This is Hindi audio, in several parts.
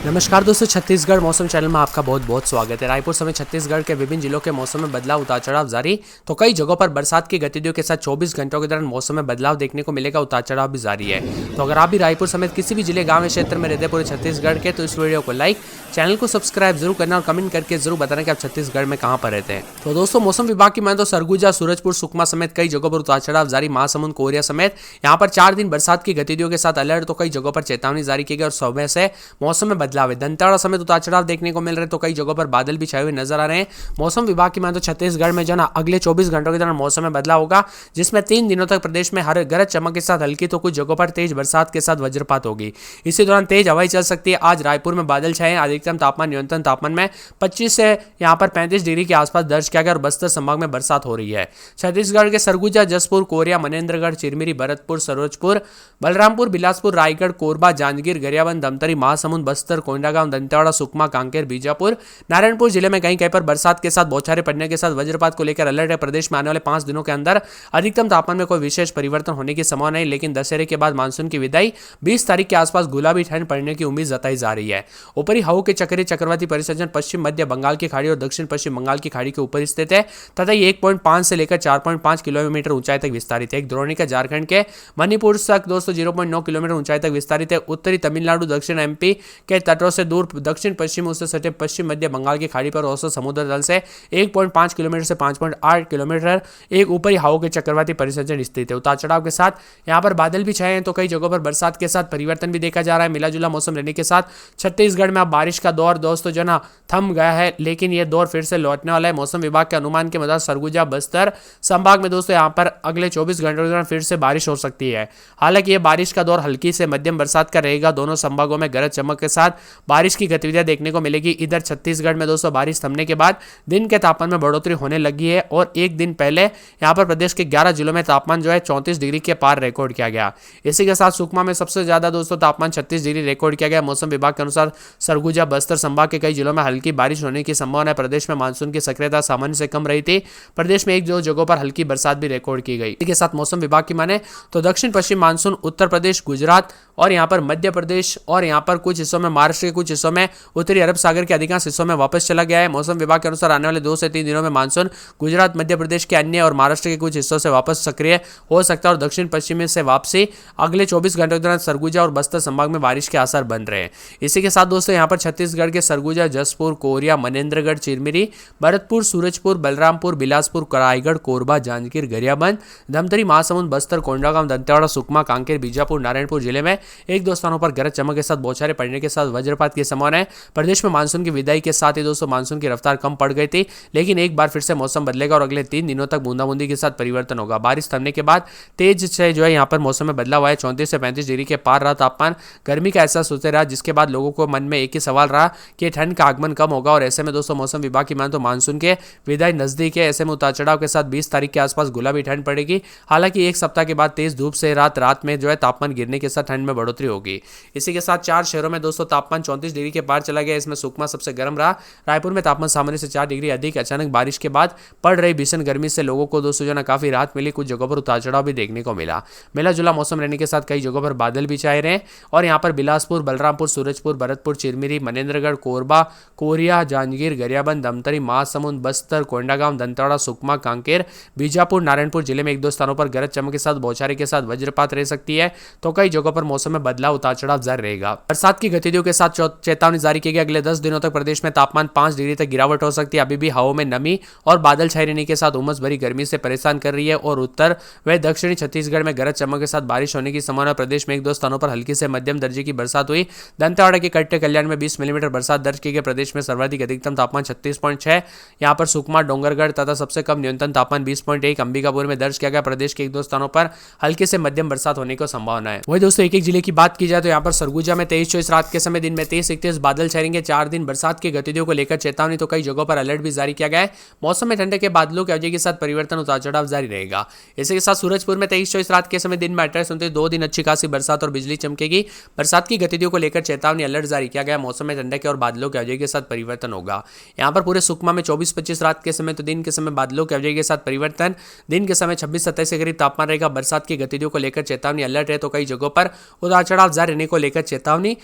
नमस्कार दोस्तों, छत्तीसगढ़ मौसम चैनल में आपका बहुत बहुत स्वागत है। रायपुर समेत छत्तीसगढ़ के विभिन्न जिलों के मौसम में बदलाव उतार चढ़ाव जारी। तो कई जगहों पर बरसात की गतिविधियों के साथ 24 घंटों के दौरान मौसम में बदलाव देखने को मिलेगा, उतार चढ़ाव भी जारी है। तो अगर आप भी रायपुर समेत किसी भी जिले, गाँव या क्षेत्र में रहते पूरे छत्तीसगढ़ के, तो इस वीडियो को लाइक, चैनल को सब्सक्राइब जरूर करना और कमेंट करके जरूर बताना कि आप छत्तीसगढ़ में कहाँ पर रहते हैं। तो दोस्तों, मौसम विभाग की माने तो सरगुजा, सूरजपुर, सुकमा समेत कई जगहों पर उतार चढ़ाव जारी। महासमुंद, कोरिया समेत यहाँ पर 4 दिन बरसात की गतिविधियों के साथ अलर्ट। तो कई जगहों पर चेतावनी जारी की गई और सुबह से मौसम में बदलाव है। दंतेवाड़ा समेत उतार चढ़ाव देखने को मिल रहे हैं। तो कई जगहों पर बादल भी छाए हुए नजर आ रहे हैं। मौसम विभाग की माने तो छत्तीसगढ़ में जो ना अगले 24 घंटों के दौरान मौसम में बदलाव होगा, जिसमें 3 दिनों तक प्रदेश में हर गरज चमक के साथ हल्की तो कुछ जगहों पर तेज बरसात के साथ वज्रपात होगी। इसी दौरान तेज हवाएं चल सकती है। आज रायपुर में बादल छाए हैं। अधिकतम तापमान न्यूनतम तापमान में 25 से यहाँ पर 35 डिग्री के आसपास दर्ज किया गया और बस्तर संभाग में बरसात हो रही है। छत्तीसगढ़ के सरगुजा, जसपुर, कोरिया, मनेन्द्रगढ़, चिरमिरी, भरतपुर, सरोजपुर, बलरामपुर, बिलासपुर, रायगढ़, कोरबा, जांजगीर, गरियाबंद, धमतरी, महासमुंद, बस्तर, कोंडागांव, दंतेवाड़ा, सुकमा, कांकेर, बीजापुर, नारायणपुर जिले में कहीं कहीं पर बरसात के साथ बौछारें पड़ने के साथ वज्रपात को लेकर अलर्ट है। प्रदेश में आने वाले 5 दिनों के अंदर अधिकतम तापमान में कोई विशेष परिवर्तन होने की संभावना नहीं, लेकिन दशहरे के बाद मानसून की विदाई 20 तारीख के आसपास गुलाबी ठंड पड़ने की उम्मीद जताई जा रही है। ऊपरी हवाओं के चक्रीय चक्रवाती परिसंचरण पश्चिम मध्य बंगाल की खाड़ी और दक्षिण पश्चिम बंगाल की खाड़ी के ऊपर स्थित है तथा ये 1.5 से लेकर 4.5 किलोमीटर ऊंचाई तक विस्तारित है। एक द्रोणिका झारखंड के मणिपुर तक दोस्तों 0.9 किलोमीटर ऊंचाई तक विस्तारित है। उत्तरी तमिलनाडु, दक्षिण एमपी के तटों से दूर दक्षिण पश्चिम उससे सटे पश्चिम मध्य बंगाल की खाड़ी पर औसत समुद्र तल से 1.5 किलोमीटर से 5.8 किलोमीटर एक ऊपरी हवाओं के चक्रवाती परिसंचरण स्थित है। उतार चढ़ाव के साथ यहाँ पर बादल भी छाए हैं। तो कई जगहों पर बरसात के साथ परिवर्तन भी देखा जा रहा है। मिला जुला मौसम रहने के साथ छत्तीसगढ़ में अब बारिश का दौर दोस्तों जो ना थम गया है, लेकिन यह दौर फिर से लौटने वाला है। मौसम विभाग के अनुमान के मुताबिक सरगुजा, बस्तर संभाग में दोस्तों यहाँ पर अगले 24 घंटों के दौरान फिर से बारिश हो सकती है। हालांकि यह बारिश का दौर हल्की से मध्यम बरसात का रहेगा। दोनों संभागों में गरज चमक के साथ बारिश की गतिविधियां देखने को मिलेगी। इधर छत्तीसगढ़ में दोस्तों बारिश थमने के बाद दिन के तापमान में बढ़ोतरी होने लगी है और एक दिन पहले यहां पर प्रदेश के 11 जिलों में तापमान जो है 34 डिग्री के पार रिकॉर्ड किया गया। इसी के साथ सुकमा में सबसे ज्यादा दोस्तों तापमान 36 डिग्री रिकॉर्ड किया गया। मौसम विभाग के अनुसार सरगुजा, बस्तर संभाग के कई जिलों में हल्की बारिश होने की संभावना है। प्रदेश में मानसून की सक्रियता सामान्य से कम रही थी। प्रदेश में 1-2 जगहों पर हल्की बरसात भी रिकॉर्ड की गई। इसी के साथ मौसम विभाग की माने तो दक्षिण पश्चिम मानसून उत्तर प्रदेश, गुजरात और यहाँ पर मध्य प्रदेश और यहाँ पर कुछ हिस्सों में महाराष्ट्र के कुछ हिस्सों में उत्तरी अरब सागर के अधिकांश हिस्सों में वापस चला गया है। मौसम विभाग के अनुसार आने वाले 2 से 3 दिनों में मानसून गुजरात, मध्य प्रदेश के अन्य और महाराष्ट्र के कुछ हिस्सों से वापस सक्रिय हो सकता है और दक्षिण पश्चिम से वापसी अगले 24 घंटों के दौरान सरगुजा और बस्तर संभाग में बारिश के आसार बन रहे हैं। इसी के साथ दोस्तों यहाँ पर छत्तीसगढ़ के सरगुजा, जसपुर, कोरिया, मनेन्द्रगढ़, चिरमिरी, भरतपुर, सूरजपुर, बलरामपुर, बिलासपुर, रायगढ़, कोरबा, जांजगीर, गरियाबंद, धमतरी, महासमुंद, बस्तर, कोंडागांव, दंतेवाड़ा, सुकमा, कांकेर, बीजापुर, नारायणपुर जिले में 1-2 स्थानों पर गरज चमक के साथ बौछारें पड़ने के साथ वज्रपात की संभावना है। प्रदेश में मानसून की विदाई के साथ ही दोस्तों मानसून की रफ्तार कम पड़ गई थी, लेकिन एक बार फिर से मौसम बदलेगा और अगले 3 दिनों तक बूंदाबूंदी के साथ परिवर्तन होगा। बारिश थमने के बाद तेज से जो है यहाँ पर मौसम में बदलाव आया। 34 से 35 डिग्री के पार रहा तापमान, गर्मी का एहसास होते रहा, जिसके बाद लोगों को मन में एक ही सवाल रहा कि ठंड का आगमन कम होगा। और ऐसे में दोस्तों मौसम विभाग की माने तो मानसून के विदाई नजदीक है। ऐसे में उतार चढ़ाव के साथ 20 तारीख के आसपास गुलाबी ठंड पड़ेगी। हालांकि एक सप्ताह के बाद तेज धूप से रात में जो है तापमान गिरने के साथ ठंड में बढ़ोतरी होगी। इसी के साथ 4 शहरों में दोस्तों तापमान 34 डिग्री के पार चला गया। इसमें सुकमा सबसे गर्म रहा। रायपुर में तापमान सामान्य से 4 डिग्री अधिक। अचानक बारिश के बाद पड़ रही भीषण गर्मी से लोगों को दोस्तों जो ना काफी राहत मिली। कुछ जगहों पर उतार चढ़ाव भी देखने को मिला जुला मौसम रहने के साथ कई जगहों पर बादल भी छाए रहे और यहाँ पर बिलासपुर, बलरामपुर, सूरजपुर, भरतपुर, चिरमिरी, मनेन्द्रगढ़, कोरबा, कोरिया, जांजगीर, गरियाबंद, धमतरी, महासमुंद, बस्तर, कोंडागांव, दंतेवाड़ा, सुकमा, कांकेर, बीजापुर, नारायणपुर जिले में 1-2 स्थानों पर गरज चमक के साथ बौछारें के साथ वज्रपात रह सकती है। तो कई जगहों पर मौसम में बदलाव उतार चढ़ाव जारी रहेगा। बरसात की गतिविधियों के साथ चेतावनी जारी की गई। अगले 10 दिनों तक प्रदेश में तापमान 5 डिग्री तक गिरावट हो सकती है। अभी भी हवाओं में नमी और बादल छाए रहने के साथ उमस भरी गर्मी से परेशान कर रही है और उत्तर व दक्षिणी छत्तीसगढ़ में गरज चमक के साथ बारिश होने की संभावना। प्रदेश में 1-2 स्थानों पर हल्की से मध्यम दर्जे की बरसात हुई। दंतेवाड़ा के कट्टे कल्याण में 20 मिलीमीटर बरसात दर्ज की गई। प्रदेश में सर्वाधिक अधिकतम तापमान 36.6, यहाँ पर सुकमा, डोंगरगढ़ तथा सबसे कम न्यूनतम तापमान 20.1 अंबिकापुर में दर्ज किया गया। प्रदेश के 1-2 स्थानों पर हल्की से मध्यम बरसात होने की संभावना है। वही दोस्तों एक जिले की बात की जाए तो यहाँ पर सरगुजा में 23-24 रात के समय, दिन में 23-31 बादल छाएंगे। 4 दिन बरसात की गतिविधियों को लेकर चेतावनी। तो कई जगहों पर अलर्ट भी जारी किया गया है। मौसम में ठंडे के बादलों की वजह के साथ परिवर्तन उतार चढ़ाव जारी रहेगा। इसी के साथ सूरजपुर में 23-24 रात के समय, दिन में 28-29 2 दिन अच्छी खासी बरसात और बिजली चमकेगी। बरसात की गतिविधियों को लेकर चेतावनी, अलर्ट जारी किया गया। मौसम में ठंडे के और बादलों की वजह के साथ परिवर्तन होगा। यहाँ पर पूरे सुकमा में 24-25 रात के समय, तो दिन के समय बादलों की वजह के साथ परिवर्तन। दिन के समय 26-27 के करीब तापमान रहेगा। बरसात की गतिविधियों को लेकर चेतावनी, अलर्ट है। तो कई जगहों पर उतार चढ़ाव जारी रहने को लेकर चेतावनी।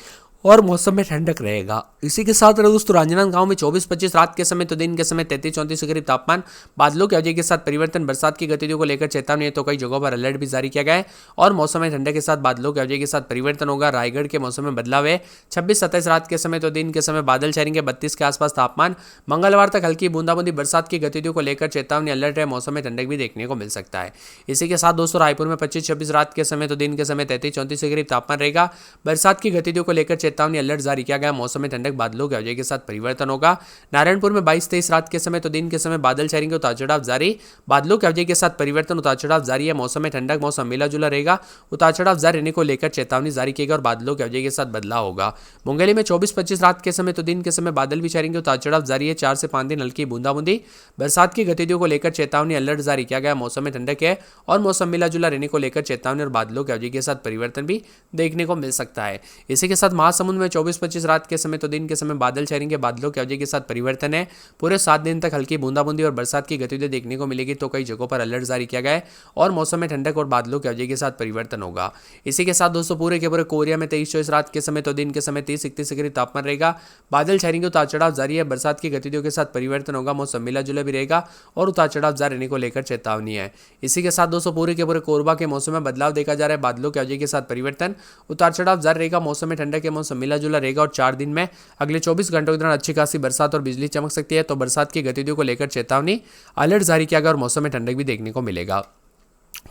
और मौसम में ठंडक रहेगा। इसी के साथ दोस्तों राजनांदगांव में 24-25 रात के समय तो दिन के समय 33-34 के करीब तापमान, बादलों की अवधि के साथ परिवर्तन, बरसात की गतिविधियों को लेकर चेतावनी है तो कई जगहों पर अलर्ट भी जारी किया गया है। और मौसम में ठंडक के साथ बादलों की अवधि के साथ परिवर्तन होगा। रायगढ़ के मौसम में बदलाव है। 26-27 रात के समय तो दिन के समय बादल छाएंगे, 32 के आसपास तापमान। मंगलवार तक हल्की बूंदाबूंदी, बरसात की गतिविधियों को लेकर चेतावनी, अलर्ट है। मौसम में ठंडक भी देखने को मिल सकता है। इसी के साथ दोस्तों रायपुर में 25-26 रात के समय तो दिन के समय 33-34 के करीब तापमान रहेगा। बरसात की गतिविधियों को लेकर चेतावनी, अलर्ट जारी किया गया। मौसम में ठंडक, बादलों की अवधि के साथ परिवर्तन होगा। नारायणपुर में 22-23 रात के समय तो दिन के समय बादल छाएंगे, उतार चढ़ाव जारी। बादलों की अवधि के साथ परिवर्तन, उतार चढ़ाव जारी है। मौसम में ठंडक, मौसम मिला जुला रहेगा। उतार चढ़ाव जारी रहने को लेकर चेतावनी जारी की गई और बादलों की अवधि के साथ बदलाव होगा। मुंगेली में 24-25 रात के समय तो दिन के समय बादल भी छाएंगे, उतार चढ़ाव जारी है। 4 से 5 दिन हल्की बूंदाबूंदी, बरसात की गतिविधियों को लेकर चेतावनी, अलर्ट जारी किया गया। मौसम में ठंडक है और मौसम मिला जुला रहने को लेकर चेतावनी और बादलों की अवधि के साथ परिवर्तन भी देखने को मिल सकता है। इसी के साथ महासमुंद में 24-25 रात के समय तो दिन के समय बादल छाएंगे, बादलों की अवधि के साथ परिवर्तन है। पूरे 7 दिन तक हल्की बूंदाबूंदी और बरसात की गतिविधि देखने को मिलेगी तो कई जगहों पर अलर्ट जारी किया गया है और मौसम में ठंडक और बादलों की अवधि के साथ परिवर्तन होगा। इसी के साथ दोस्तों पूरे के पूरे कोरिया में 23-24 रात के समय तो दिन के समय 30-31 के करीब तापमान रहेगा। बादल छाएंगे, उतार चढ़ाव जारी है। बरसात की गतिविधियों के साथ परिवर्तन होगा। मौसम मिला जुला भी रहेगा और उतार चढ़ाव जारी रहने को लेकर चेतावनी है। इसी के साथ दोस्तों पूरे के पूरे कोरबा के मौसम में बदलाव देखा जा रहा है। बादलों की अवधि के साथ परिवर्तन, उतार चढ़ाव जारी रहेगा। मौसम में ठंडक के मौसम मिला जुला रहेगा और 4 दिन में अगले 24 घंटों के दौरान अच्छी खासी बरसात और बिजली चमक सकती है तो बरसात की गतिविधियों को लेकर चेतावनी, अलर्ट जारी किया गया और मौसम में ठंडक भी देखने को मिलेगा।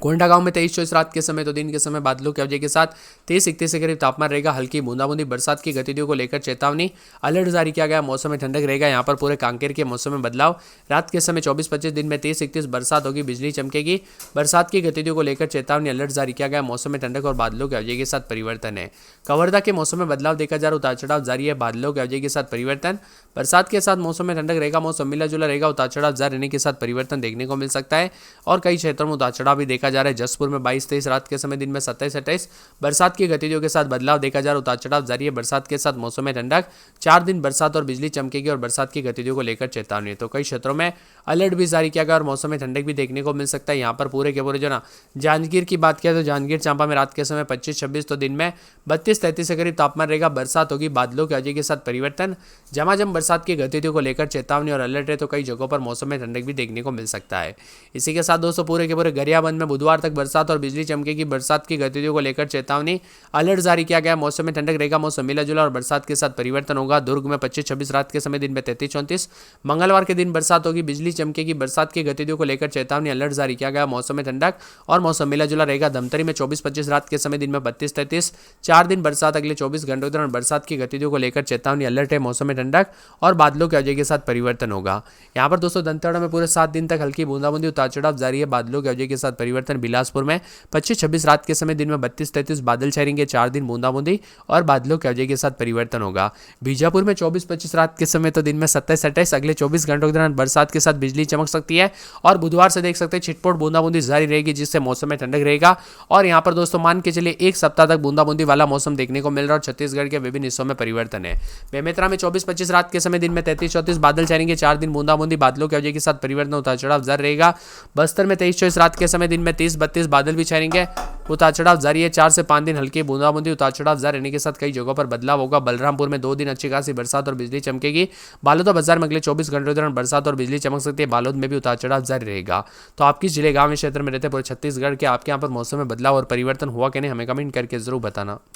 कोंडागांव में 23-24 रात के समय तो दिन के समय बादलों की अवधि के साथ 30-31 के करीब तापमान रहेगा। हल्की बूंदाबूंदी, बरसात की गतिविधियों को लेकर चेतावनी, अलर्ट जारी किया गया। मौसम में ठंडक रहेगा। यहाँ पर पूरे कांकेर के मौसम में बदलाव, रात के समय 24-25, दिन में 30-31 बरसात होगी, बिजली चमकेगी। बरसात की गतिविधियों को लेकर चेतावनी, अलर्ट जारी किया गया। मौसम में ठंडक और बादलों की अवधि के साथ परिवर्तन है। कवर्धा के मौसम में बदलाव देखा जा रहा है। उतार चढ़ाव जारी है। बादलों की अवधि के साथ परिवर्तन, बरसात के साथ मौसम में ठंडक रहेगा। मौसम मिला जुला रहेगा। उतार चढ़ाव जारी रहने के साथ परिवर्तन देखने को मिल सकता है और कई क्षेत्रों में उतार चढ़ाव भी देखा जा रहा है। जसपुर में 22-23 रात के समय दिन में 27-28 बरसात की गतिविधियों के साथ बदलाव देखा जा रहा है। उतार चढ़ाव जारी है। बरसात के साथ मौसम में ठंडक, 4 दिन बरसात और बिजली चमकेगी और बरसात की गतिविधियों को लेकर चेतावनी है तो कई क्षेत्रों में अलर्ट भी जारी किया गया और मौसम में ठंडक भी देखने को मिल सकता है। यहाँ पर पूरे के पूरे जो ना जांजगीर की बात किया तो जांजगीर चांपा में रात के समय 25-26 तो दिन में 32-33 के करीब तापमान रहेगा। बरसात होगी, बादलों की अवधि के साथ परिवर्तन, झमाझम बरसात की गतिविधियों को लेकर चेतावनी और अलर्ट है तो कई जगहों पर मौसम में ठंडक भी देखने को मिल सकता है। इसी के साथ दोस्तों पूरे के पूरे गरियाबंद में बुधवार तक बरसात और बिजली चमकेगी। बरसात की गतिविधियों को लेकर चेतावनी, अलर्ट जारी किया गया। मौसम में ठंडक रहेगा। मौसम मिला जुला और बरसात के साथ परिवर्तन होगा। दुर्ग में 25-26 रात के समय दिन में 33-34 मंगलवार के दिन बरसात होगी, बिजली चमकेगी। बरसात की गतिविधियों को लेकर चेतावनी, अलर्ट जारी किया गया। मौसम में ठंडक और मौसम मिला जुला रहेगा। धमतरी में 24-25 रात के समय दिन में 32-33 4 दिन बरसात, अगले 24 घंटों के दौरान बरसात की गतिविधियों को लेकर चेतावनी, अलर्ट है। मौसम में ठंडक और बादलों की अवधि के साथ परिवर्तन होगा। यहाँ पर दोस्तों दंतेवाड़ा में पूरे 7 दिन तक हल्की बूंदाबूंदी, उतार चढ़ाव जारी है। बादलों की अवधि के साथ परिवर्तन। बिलासपुर में 25-26 रात के समय दिन में 32-33 बादल छाएंगे, 4 दिन बूंदाबूंदी और बादलों की अवधि के साथ परिवर्तन होगा। बीजापुर में 24-25 रात के समय तो दिन में 27-28 अगले 24 घंटों के दौरान बरसात के साथ बिजली चमक सकती है और बुधवार से देख सकते हैं छिटपुट बूंदाबूंदी जारी रहेगी जिससे मौसम में ठंडक रहेगा। और यहाँ पर दोस्तों मान के चलिए 1 सप्ताह तक बूंदाबूंदी वाला मौसम देखने को मिल रहा है और छत्तीसगढ़ के विभिन्न हिस्सों में परिवर्तन है। बेमेतरा में 24-25 रात के समय दिन में 33-34 बादल छाएंगे, 4 दिन बूंदाबूंदी, बादलों की अवधि के साथ परिवर्तन, उतार चढ़ाव जारी रहेगा। बस्तर में 23-24 रात के समय दिन में 30-32 बादल भी छाएंगे, उतार चढ़ाव जारी है। 4 से 5 दिन हल्की बूंदाबूंदी, उतार चढ़ाव जारी रहने के साथ कई जगहों पर बदलाव होगा। बलरामपुर में 2 दिन अच्छी खासी बरसात और बिजली चमकेगी। बालोद बाजार में अगले 24 घंटों के दौरान बरसात और बिजली चमक सकती है। बालोद में भी उतार चढ़ाव जारी रहेगा। तो आप किस जिले गांव में क्षेत्र में रहते हैं पूरे छत्तीसगढ़ के, आपके यहाँ पर मौसम में बदलाव और परिवर्तन हुआ कि नहीं, हमें कमेंट करके जरूर बताना।